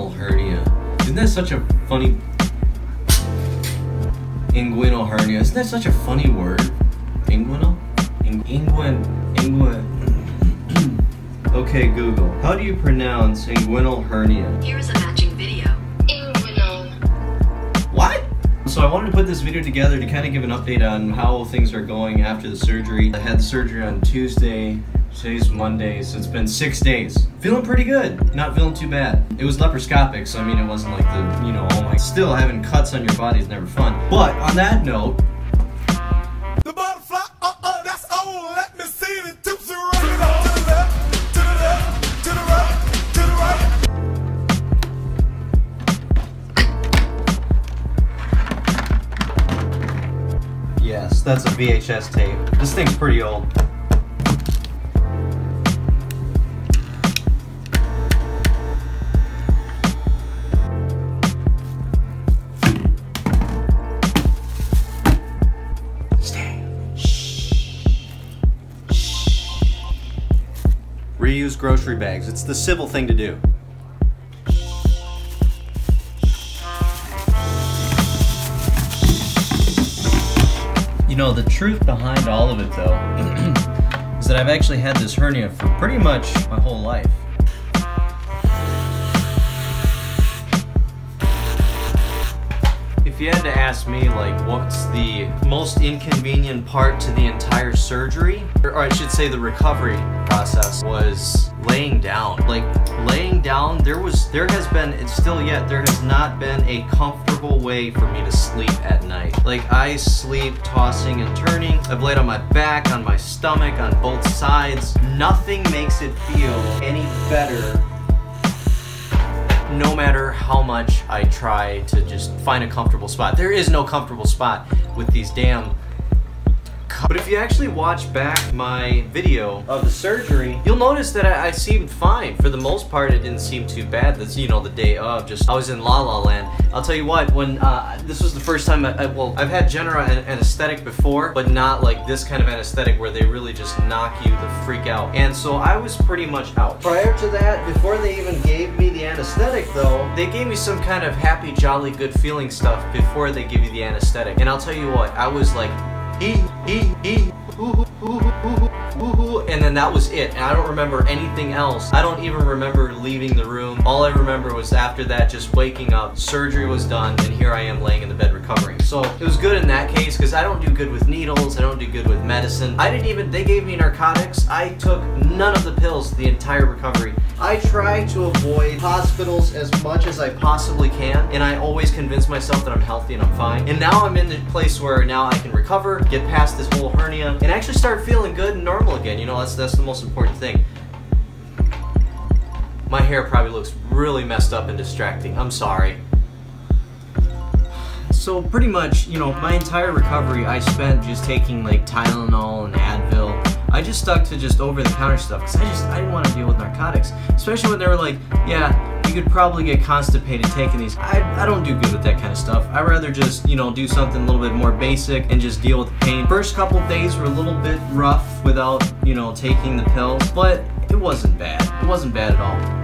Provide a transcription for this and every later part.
inguinal hernia. Isn't that such a funny... Inguinal hernia. Isn't that such a funny word? Inguinal? Okay, Google. How do you pronounce inguinal hernia? Here is a matching video. Inguinal. What? So I wanted to put this video together to kind of give an update on how things are going after the surgery. I had the surgery on Tuesday. Today's Monday, so it's been 6 days. Feeling pretty good. Not feeling too bad. It was laparoscopic, so I mean it wasn't like the, you know, oh my... Still, having cuts on your body is never fun. But on that note... The butterfly, that's all. Let me see the tips right to the left, to the left, to the right, to the right. Yes, that's a VHS tape. This thing's pretty old. Reuse grocery bags. It's the civil thing to do. You know, the truth behind all of it, though, is that I've actually had this hernia for pretty much my whole life. If you had to ask me, like, what's the most inconvenient part to the entire surgery, or I should say the recovery process, was laying down. Like, laying down, there has not been a comfortable way for me to sleep at night. Like, I sleep tossing and turning. I've laid on my back, on my stomach, on both sides. Nothing makes it feel any better, no matter how much I try to just find a comfortable spot. There is no comfortable spot with these damn... But if you actually watch back my video of the surgery, you'll notice that I seemed fine. For the most part, it didn't seem too bad. That's, you know, the day of, just, I was in La La Land. I'll tell you what, when, this was the first time well, I've had general anesthetic before, but not like this kind of anesthetic where they really just knock you the freak out. And so I was pretty much out. Prior to that, before they even gave me the anesthetic though, they gave me some kind of happy, jolly, good feeling stuff before they give you the anesthetic. And I'll tell you what, I was like, and then that was it, and I don't remember anything else. I don't even remember leaving the room. All I remember was after that just waking up, surgery was done, and here I am laying in the bed recovering. So it was good in that case, because I don't do good with needles, I don't do good with medicine. They gave me narcotics. I took none of the pills the entire recovery. I try to avoid hospitals as much as I possibly can, and I always convince myself that I'm healthy and I'm fine. And now I'm in the place where now I can recover, get past this whole hernia, and actually start feeling good and normal again. You know, that's the most important thing. My hair probably looks really messed up and distracting. I'm sorry. So pretty much, you know, my entire recovery I spent just taking like Tylenol and Advil. I just stuck to just over-the-counter stuff because I didn't want to deal with narcotics. Especially when they were like, yeah, you could probably get constipated taking these. I don't do good with that kind of stuff. I'd rather just, you know, do something a little bit more basic and just deal with the pain. First couple days were a little bit rough without, you know, taking the pills, but it wasn't bad. It wasn't bad at all.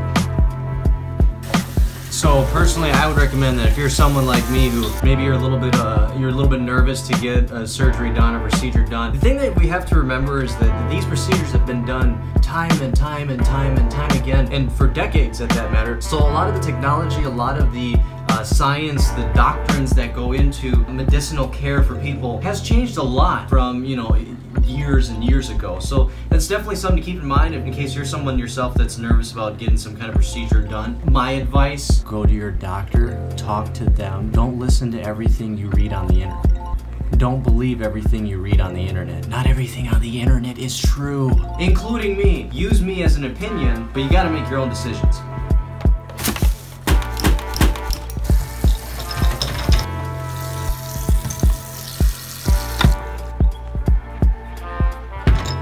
So personally, I would recommend that if you're someone like me who maybe you're a little bit nervous to get a surgery done, a procedure done. The thing that we have to remember is that these procedures have been done time and time and time and time again, and for decades at that matter. So a lot of the technology, a lot of the science, the doctrines that go into medicinal care for people has changed a lot from, you know, years and years ago. So that's definitely something to keep in mind in case you're someone yourself that's nervous about getting some kind of procedure done. My advice, go to your doctor, talk to them. Don't listen to everything you read on the internet. Don't believe everything you read on the internet. Not everything on the internet is true, including me. Use me as an opinion, but you gotta make your own decisions.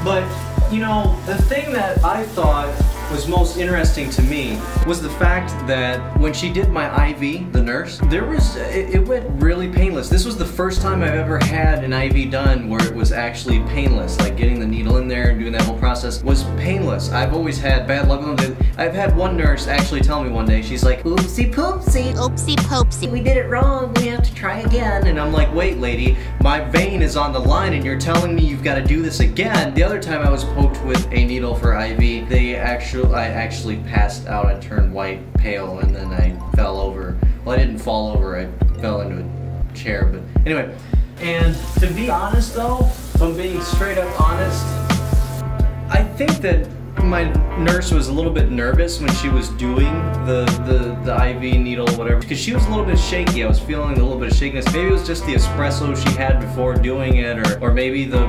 But, you know, the thing that I thought was most interesting to me was the fact that when she did my IV, the nurse, it went really painless. This was the first time I've ever had an IV done where it was actually painless. Like getting the needle in there and doing that whole process was painless. I've always had bad luck with them. I've had one nurse actually tell me one day, she's like, oopsie poopsie, oopsie poopsie, we did it wrong, we have to try again. And I'm like, wait lady, my vein is on the line and you're telling me you've got to do this again. The other time I was poked with a needle for IV, I actually passed out. I turned white, pale, and then I fell over. Well, I didn't fall over, I fell into a chair, but anyway. And to be honest though, if I'm being straight up honest, I think that my nurse was a little bit nervous when she was doing the IV needle, whatever, because she was a little bit shaky. I was feeling a little bit of shakiness. Maybe it was just the espresso she had before doing it, or maybe the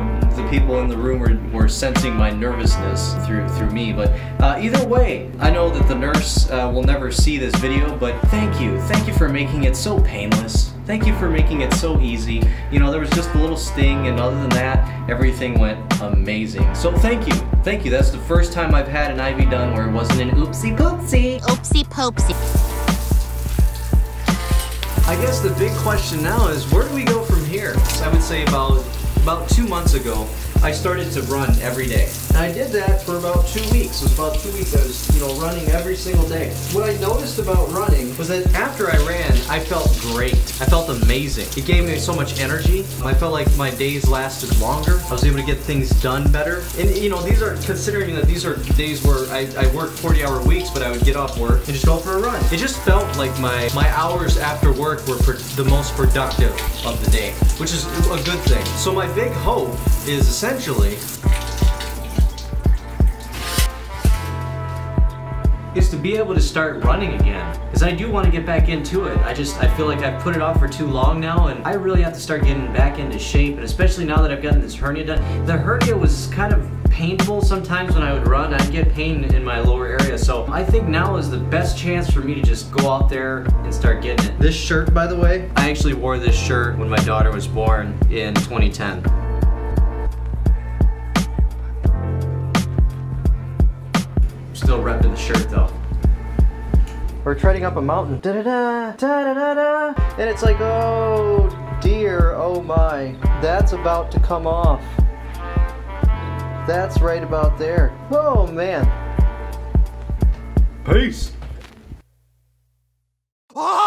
people in the room were sensing my nervousness through me. But either way, I know that the nurse will never see this video, but thank you for making it so painless. Thank you for making it so easy. You know, there was just a little sting, and other than that, everything went amazing. So thank you. That's the first time I've had an IV done where it wasn't an oopsie poopsie. Oopsie poopsie. I guess the big question now is, where do we go from here? I would say about 2 months ago, I started to run every day. And I did that for about 2 weeks. It was about 2 weeks I was, running every single day. What I noticed about running was that after I ran, I felt great. I felt amazing. It gave me so much energy. I felt like my days lasted longer. I was able to get things done better. And these are, considering that these are days where I worked 40-hour weeks, but I would get off work and just go for a run. It just felt like my hours after work were the most productive of the day, which is a good thing. So my big hope is essentially to be able to start running again, because I do want to get back into it. I feel like I've put it off for too long now, and I really have to start getting back into shape, and especially now that I've gotten this hernia done. The hernia was kind of painful sometimes when I would run. I'd get pain in my lower area, so I think now is the best chance for me to just go out there and start getting it. This shirt, by the way, I actually wore this shirt when my daughter was born in 2010. Still repping the shirt though. We're treading up a mountain, da-da-da, da-da-da-da, and it's like, oh dear, oh my, that's about to come off. That's right about there. Oh man. Peace. Ah!